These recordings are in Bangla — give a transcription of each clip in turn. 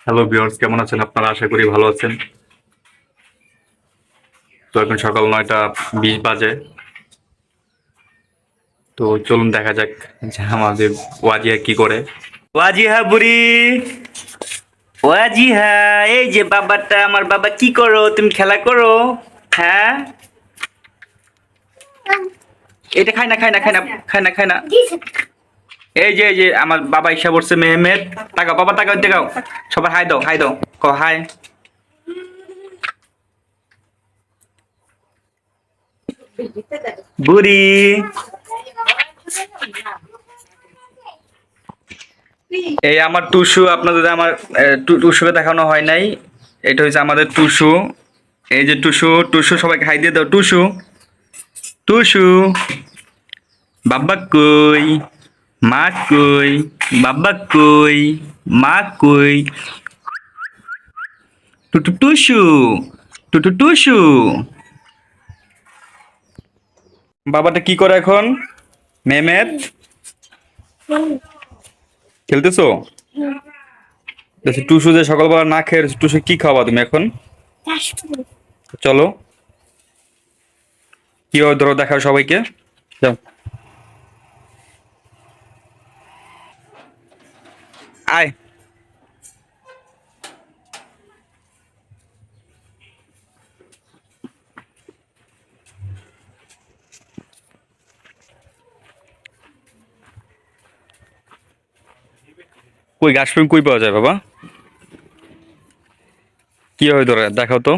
হ্যালো ভিউয়ার্স, কেমন আছেন আপনারা? আশা করি ভালো আছেন। তো এখন সকাল 9:20 বাজে। তো চলুন দেখা যাক যে আমাদের ওয়াজিয়া কি করে। ওয়াজিহা বুড়ি, ওয়াজিহা, এই যে বাবাটা, আমার বাবা, কি করো তুমি? খেলা করো? হ্যাঁ, এটা খাই না, খাই না, খাই না, খাই না, খাই না। এই যে আমার বাবা ইসা বলছে মেহমেদ। তাকাও বাবা, তাকাও, তাকাও। সবার হাই দাও, হাই দাও, ক হাই। বুড়ি, এই আমার টুসু। আপনাদের আমার টুসুকে দেখানো হয় নাই। এটা হচ্ছে আমাদের টুসু। এই যে টুসু, টুসু সবাইকে হাই দিয়ে দাও। টুসু, টুসু, বাবা কই, মা কই, বাবা কই, মা কই, টুটু টুসু, টুটু টুসু। বাবাটা কি করে এখন? মেহমেদ, খেলতেছো? দেখছি টুসু যে সকালবেলা না খেয়ে টুসু কি খাওয়া তুমি এখন? চলো, কিভাবে ধরো দেখাও সবাইকে। যাও, আয়। কই ঘাস কই পাওয়া যায় বাবা? কিভাবে ধরে দেখাও তো।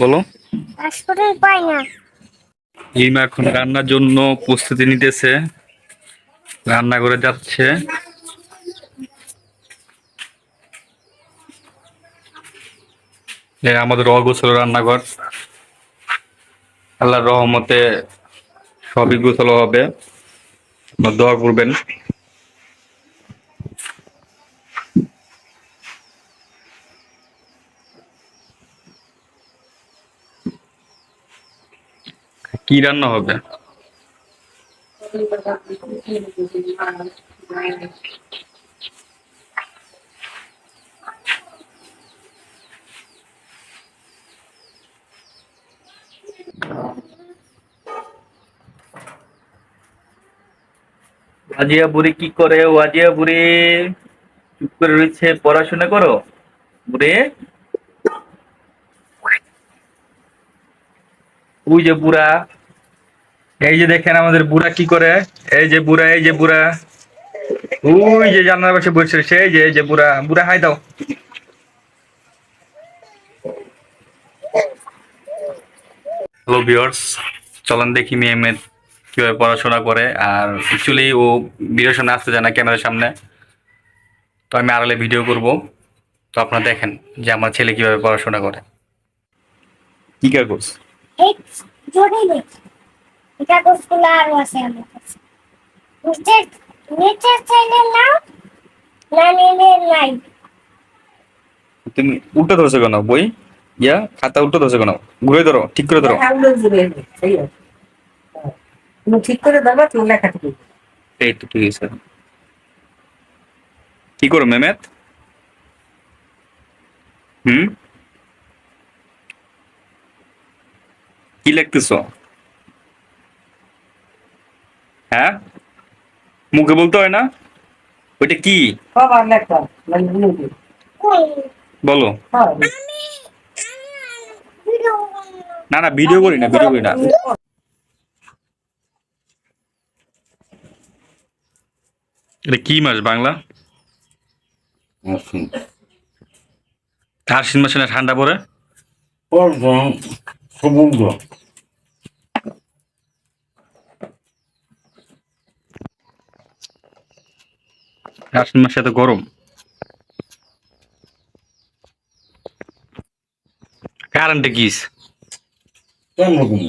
বলো। পাই না। হিমা এখন রান্নার জন্য প্রস্তুতি নিতেছে, রান্না করে যাচ্ছে। আমাদের অগোছালো রান্নাঘর। আল্লাহর রহমতে সবই গোছালো হবে। আপনারা দোয়া করবেন। কি রান্না হবে? ওয়াজিয়া বুড়ি কি করে? ওয়াজিয়া বুড়ি চুপ করে রয়েছে। পড়াশোনা করো বুড়ি। ওই যে বুড়া, এই যে দেখেন আমাদের বুড়া কি করে। এই যে বুড়া, এই যে বুড়া, ওই যে জান্নার পাশে বসে রয়েছে। এই যে বুড়া, বুড়া হাই দাও। হ্যালো ভিউয়ার্স, চলেন দেখি মেহমেদ কিভাবে পড়াশোনা করে। আর অ্যাকচুয়ালি ও ভিডিওর সামনে আসতে চায় না, ক্যামেরার সামনে। তো আমি আড়ালে ভিডিও করব। তো আপনারা দেখেন যে আমার ছেলে কিভাবে পড়াশোনা করে। কি কাগজ? এই জোরে নে। এটা কাগজগুলো আরো আছে আমার কাছে। নিচে নিচে চাইলে নাও, না নিলে নাই। তুমি উল্টো ধরছো কেন বই? খাতা উল্টো ধরছো কেন? ঘুরে ধরো, ঠিক করে ধরো। তুমি ঠিক করে দাও, তুমি লেখা ঠিক। এই তো ঠিক আছে। কি করো মেহমেদ? হুম, কি লিখতেছো? হ্যাঁ, মুখে বলতে হয় না? ওইটা কি? বাবা লেখা মানে বলো। হ্যাঁ, না না, ভিডিও করি না, ভিডিও করি না। এটা কি মাস বাংলা? আশ্বিন মাসে না ঠান্ডা পড়ে? সমুদ্র। আশ্বিন মাসে এত গরম। কারেন্টে গিস কেমন রকম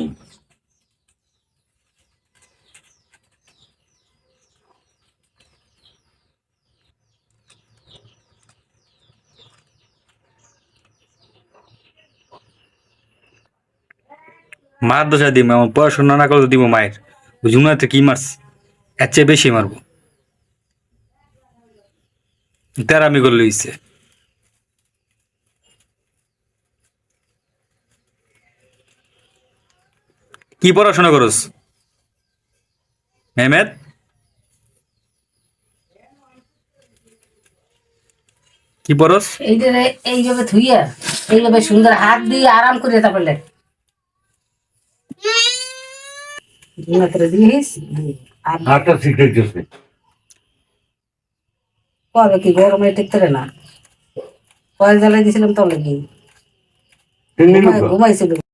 মার দশা দিব, আমার পড়াশোনা না করলে দিব মায়ের। জুনাতে কি মারস, এর চেয়ে বেশি মারবো। তেরামি করলে হইছে। কি পড়াশোনা করস মেহমেদ? কি পড়স? এইটারে এইভাবে ধুইয়া এইভাবে সুন্দর হাত দিয়ে আরাম করে তারপরে মাত্র দিস আর হাতটা সিগারেট দিচ্ছে কবে কি গরমে টিকতে না কয়েল জ্বালাই দিয়েছিলাম তলে কি তিন দিন ঘুমাইছিল